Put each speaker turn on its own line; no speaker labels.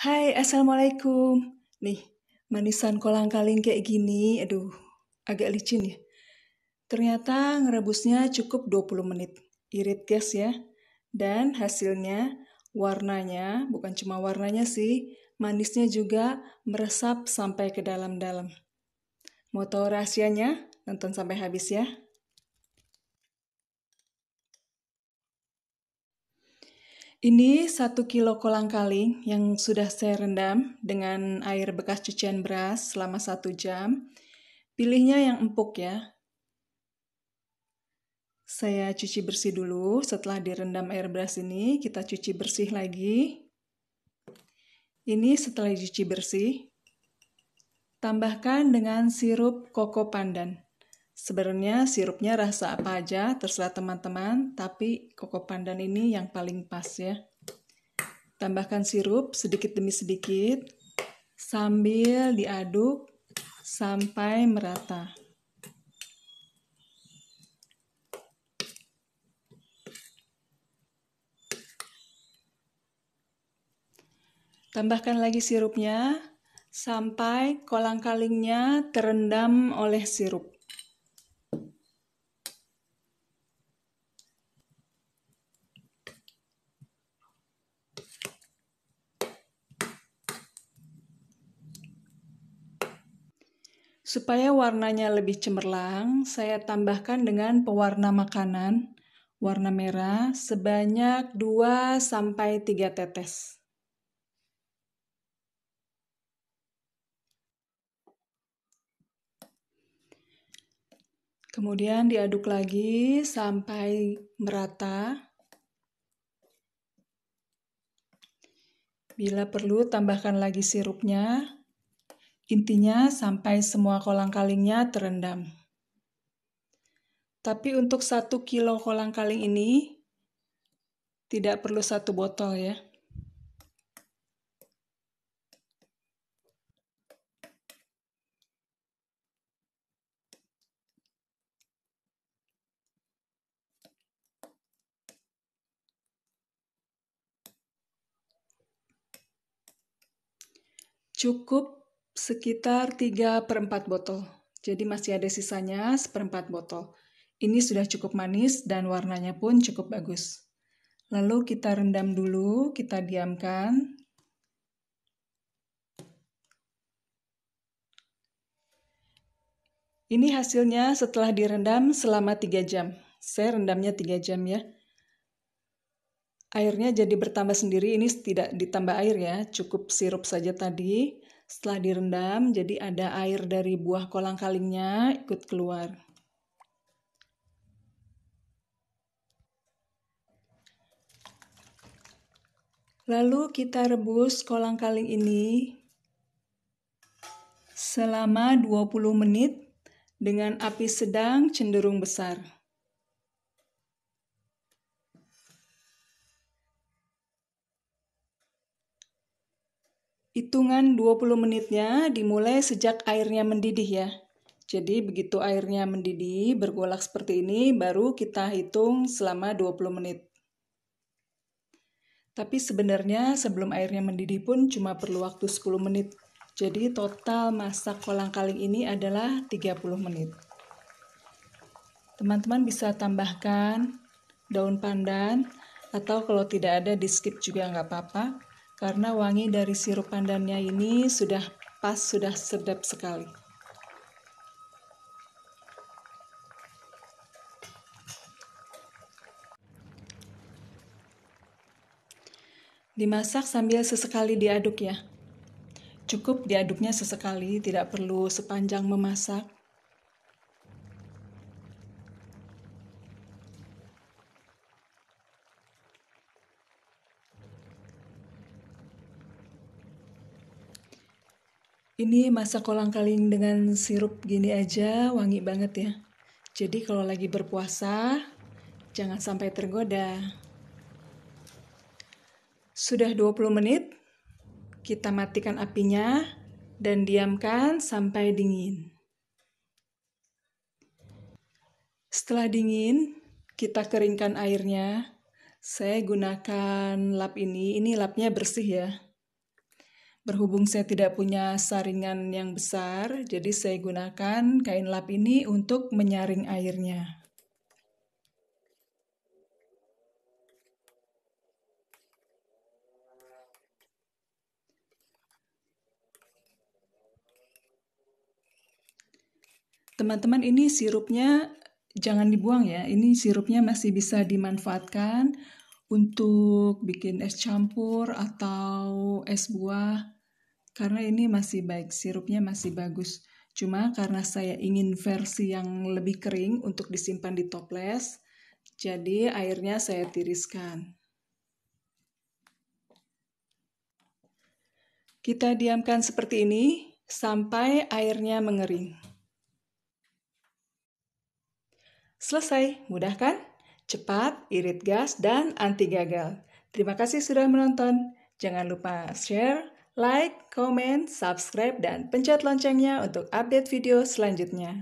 Hai, Assalamualaikum. Nih, manisan kolang-kaling kayak gini, aduh, agak licin ya. Ternyata ngerebusnya cukup 20 menit. Irit gas ya. Dan hasilnya, warnanya, bukan cuma warnanya sih, manisnya juga meresap sampai ke dalam-dalam. Mau tahu rahasianya? Nonton sampai habis ya. Ini 1 kilo kolang-kaling yang sudah saya rendam dengan air bekas cucian beras selama 1 jam. Pilihnya yang empuk ya. Saya cuci bersih dulu. Setelah direndam air beras ini, kita cuci bersih lagi. Ini setelah dicuci bersih, tambahkan dengan sirup koko pandan. Sebenarnya sirupnya rasa apa aja, terserah teman-teman, tapi koko pandan ini yang paling pas ya. Tambahkan sirup sedikit demi sedikit, sambil diaduk sampai merata. Tambahkan lagi sirupnya sampai kolang-kalingnya terendam oleh sirup. Supaya warnanya lebih cemerlang, saya tambahkan dengan pewarna makanan warna merah sebanyak 2-3 tetes. Kemudian diaduk lagi sampai merata. Bila perlu, tambahkan lagi sirupnya. Intinya sampai semua kolang-kalingnya terendam. Tapi untuk 1 kilo kolang-kaling ini tidak perlu 1 botol ya. Cukup sekitar 3/4 botol. Jadi masih ada sisanya 1/4 botol. Ini sudah cukup manis dan warnanya pun cukup bagus. Lalu kita rendam dulu, kita diamkan. Ini hasilnya setelah direndam selama 3 jam. Saya rendamnya 3 jam ya. Airnya jadi bertambah sendiri, ini tidak ditambah air ya, cukup sirup saja tadi. Setelah direndam, jadi ada air dari buah kolang-kalingnya ikut keluar. Lalu kita rebus kolang-kaling ini selama 20 menit dengan api sedang cenderung besar. Hitungan 20 menitnya dimulai sejak airnya mendidih ya. Jadi begitu airnya mendidih, bergolak seperti ini, baru kita hitung selama 20 menit. Tapi sebenarnya sebelum airnya mendidih pun cuma perlu waktu 10 menit. Jadi total masak kolang-kaling ini adalah 30 menit. Teman-teman bisa tambahkan daun pandan, atau kalau tidak ada di skip juga nggak apa-apa. Karena wangi dari sirup pandannya ini sudah pas, sudah sedap sekali. Dimasak sambil sesekali diaduk ya. Cukup diaduknya sesekali, tidak perlu sepanjang memasak. Ini masak kolang-kaling dengan sirup gini aja wangi banget ya. Jadi kalau lagi berpuasa, jangan sampai tergoda. Sudah 20 menit, kita matikan apinya dan diamkan sampai dingin. Setelah dingin, kita keringkan airnya. Saya gunakan lap ini lapnya bersih ya. Berhubung saya tidak punya saringan yang besar, jadi saya gunakan kain lap ini untuk menyaring airnya. Teman-teman, ini sirupnya jangan dibuang ya. Ini sirupnya masih bisa dimanfaatkan untuk bikin es campur atau es buah. Karena ini masih baik, sirupnya masih bagus. Cuma karena saya ingin versi yang lebih kering untuk disimpan di toples, jadi airnya saya tiriskan. Kita diamkan seperti ini sampai airnya mengering. Selesai, mudah kan? Cepat, irit gas, dan anti gagal. Terima kasih sudah menonton. Jangan lupa share, like, komen, subscribe, dan pencet loncengnya untuk update video selanjutnya.